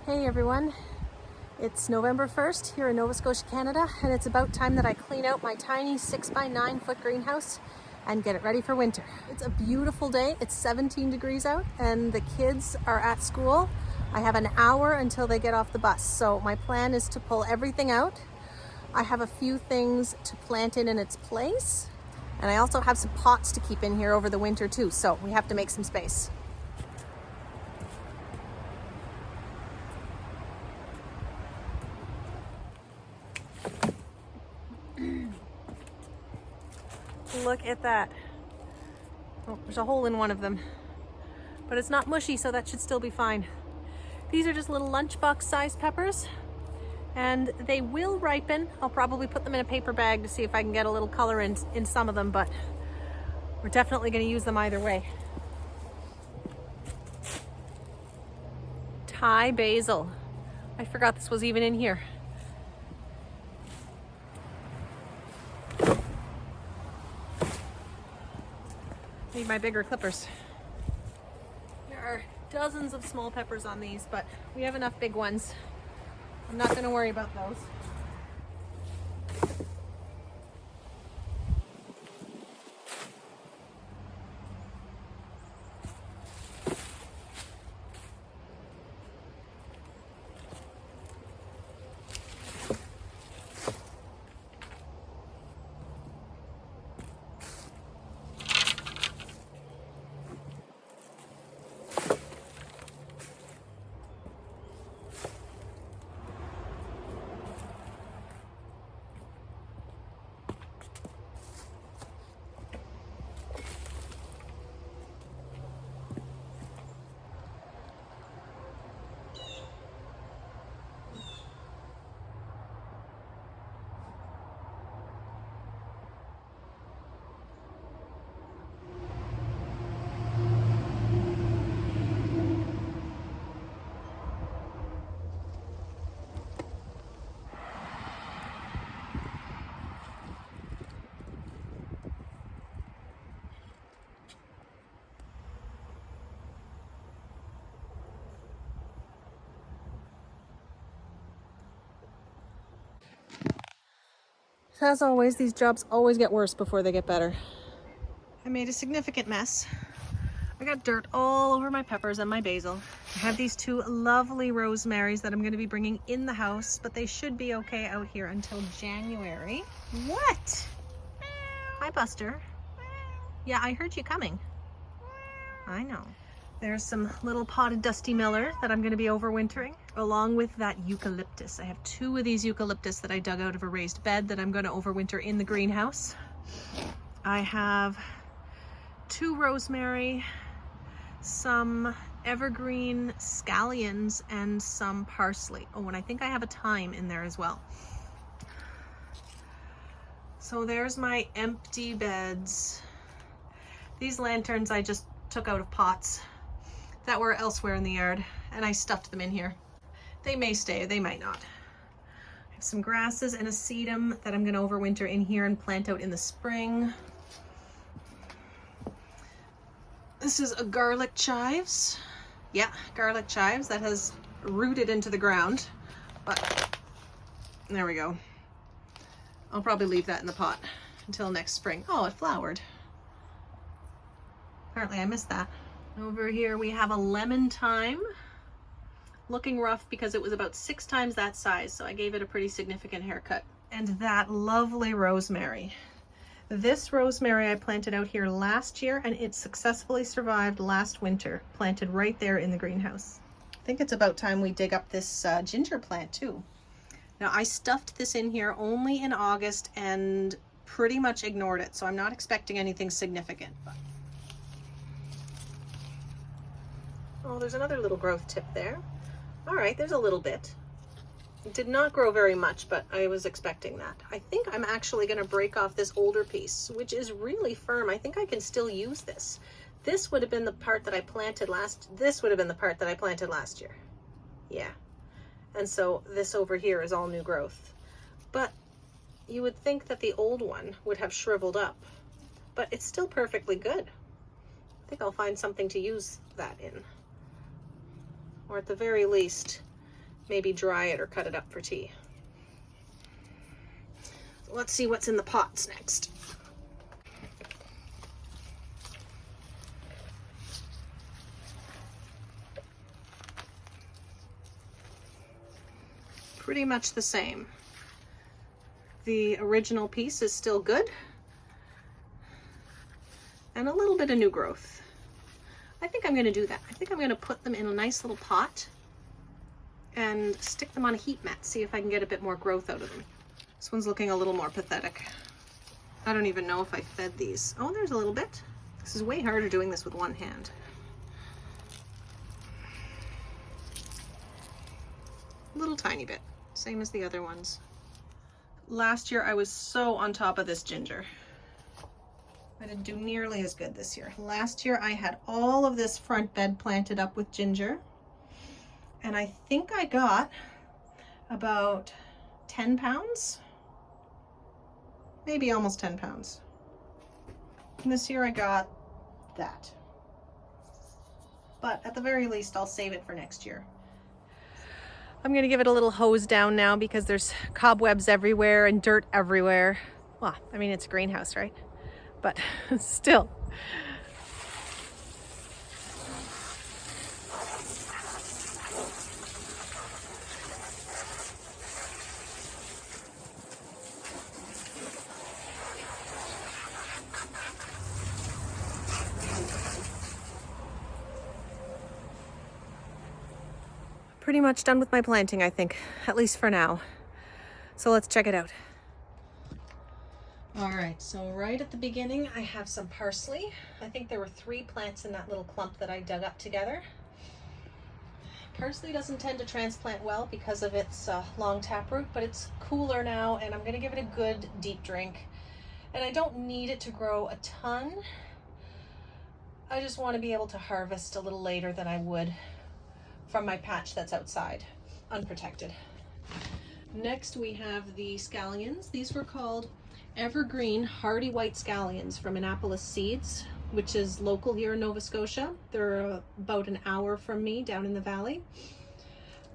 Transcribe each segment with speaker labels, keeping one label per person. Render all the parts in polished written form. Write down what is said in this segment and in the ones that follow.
Speaker 1: Hey everyone, it's November 1st here in Nova Scotia, Canada, and it's about time that I clean out my tiny 6x9 foot greenhouse and get it ready for winter. It's a beautiful day. It's 17 degrees out and the kids are at school. I have an hour until they get off the bus, so my plan is to pull everything out. I have a few things to plant in its place, and I also have some pots to keep in here over the winter too, so we have to make some space. Look at that. Oh, there's a hole in one of them, but it's not mushy, so that should still be fine. These are just little lunchbox sized peppers, and they will ripen. I'll probably put them in a paper bag to see if I can get a little color in some of them, but we're definitely going to use them either way. Thai basil. I forgot this was even in here. Need my bigger clippers. There are dozens of small peppers on these, but we have enough big ones. I'm not going to worry about those. As always, these jobs always get worse before they get better. I made a significant mess. I got dirt all over my peppers and my basil. I have these two lovely rosemaries that I'm going to be bringing in the house, but they should be okay out here until January. What? Hi, Buster. Yeah, I heard you coming. I know. There's some little potted dusty miller that I'm going to be overwintering, along with that eucalyptus. I have two of these eucalyptus that I dug out of a raised bed that I'm going to overwinter in the greenhouse. I have two rosemary, some evergreen scallions, and some parsley. Oh, and I think I have a thyme in there as well. So there's my empty beds. These lanterns I just took out of pots that were elsewhere in the yard, and I stuffed them in here. They may stay, they might not. I have some grasses and a sedum that I'm going to overwinter in here and plant out in the spring. This is a garlic chives. Yeah, garlic chives that has rooted into the ground, but there we go. I'll probably leave that in the pot until next spring. Oh, it flowered. Apparently I missed that. Over here we have a lemon thyme, looking rough because it was about 6 times that size, so I gave it a pretty significant haircut. And that lovely rosemary. This rosemary I planted out here last year, and it successfully survived last winter, planted right there in the greenhouse. I think it's about time we dig up this ginger plant too. Now, I stuffed this in here only in August and pretty much ignored it, so I'm not expecting anything significant. Oh, there's another little growth tip there. All right, there's a little bit. It did not grow very much, but I was expecting that. I think I'm actually going to break off this older piece, which is really firm. I think I can still use this. This would have been the part that I planted last. This would have been the part that I planted last year. Yeah. And so this over here is all new growth. But you would think that the old one would have shriveled up, but it's still perfectly good. I think I'll find something to use that in. Or at the very least, maybe dry it or cut it up for tea. Let's see what's in the pots next. Pretty much the same. The original piece is still good, and a little bit of new growth. I think I'm going to do that. I think I'm going to put them in a nice little pot and stick them on a heat mat, see if I can get a bit more growth out of them. This one's looking a little more pathetic. I don't even know if I fed these. Oh, there's a little bit. This is way harder doing this with one hand. Little tiny bit, same as the other ones. Last year I was so on top of this ginger. I didn't do nearly as good this year. Last year I had all of this front bed planted up with ginger, and I think I got about 10 pounds, maybe almost 10 pounds. And this year I got that. But at the very least, I'll save it for next year. I'm gonna give it a little hose down now because there's cobwebs everywhere and dirt everywhere. Well, I mean, it's a greenhouse, right? But still. Pretty much done with my planting, I think, at least for now. So let's check it out. All right, so right at the beginning, I have some parsley. I think there were 3 plants in that little clump that I dug up together. Parsley doesn't tend to transplant well because of its long taproot, but it's cooler now, and I'm gonna give it a good deep drink. And I don't need it to grow a ton. I just wanna be able to harvest a little later than I would from my patch that's outside, unprotected. Next we have the scallions. These were called evergreen hardy white scallions from Annapolis Seeds, which is local here in Nova Scotia. They're about an hour from me down in the valley.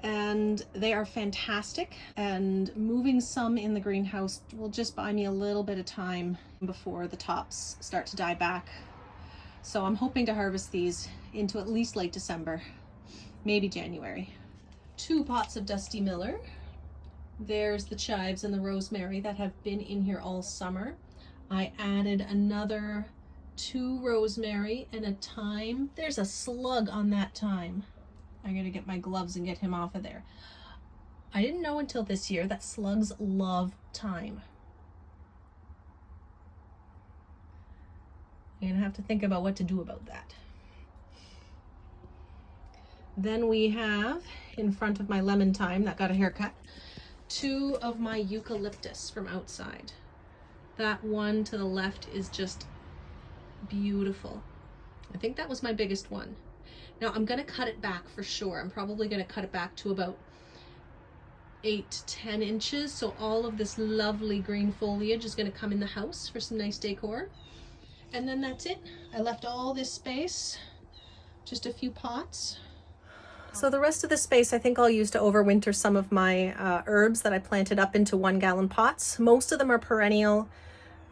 Speaker 1: And they are fantastic, and moving some in the greenhouse will just buy me a little bit of time before the tops start to die back. So I'm hoping to harvest these into at least late December. Maybe January. 2 pots of Dusty Miller. There's the chives and the rosemary that have been in here all summer. I added another 2 rosemary and a thyme. There's a slug on that thyme. I'm gonna get my gloves and get him off of there. I didn't know until this year that slugs love thyme. I'm gonna have to think about what to do about that. Then we have, in front of my lemon thyme that got a haircut, 2 of my eucalyptus from outside. That one to the left is just beautiful. I think that was my biggest one. Now I'm gonna cut it back for sure. I'm probably gonna cut it back to about 8 to 10 inches. So all of this lovely green foliage is gonna come in the house for some nice decor. And then that's it. I left all this space, just a few pots. So the rest of the space I think I'll use to overwinter some of my herbs that I planted up into 1-gallon pots. Most of them are perennial.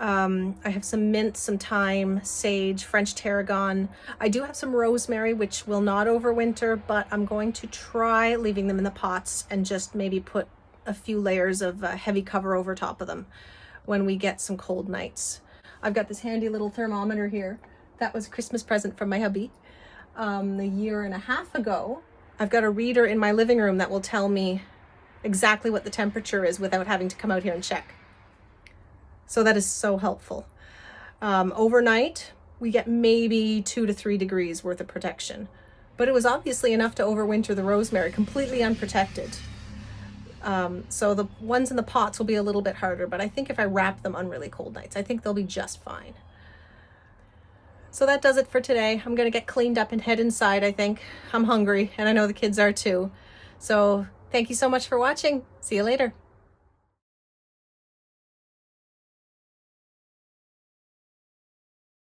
Speaker 1: I have some mint, some thyme, sage, French tarragon. I do have some rosemary, which will not overwinter, but I'm going to try leaving them in the pots and just maybe put a few layers of heavy cover over top of them when we get some cold nights. I've got this handy little thermometer here. That was a Christmas present from my hubby a year and a half ago. I've got a reader in my living room that will tell me exactly what the temperature is without having to come out here and check. So that is so helpful. Overnight, we get maybe 2 to 3 degrees worth of protection, but it was obviously enough to overwinter the rosemary completely unprotected. So the ones in the pots will be a little bit harder, but I think if I wrap them on really cold nights, I think they'll be just fine. So that does it for today. I'm gonna get cleaned up and head inside, I think. I'm hungry, and I know the kids are too. So thank you so much for watching. See you later.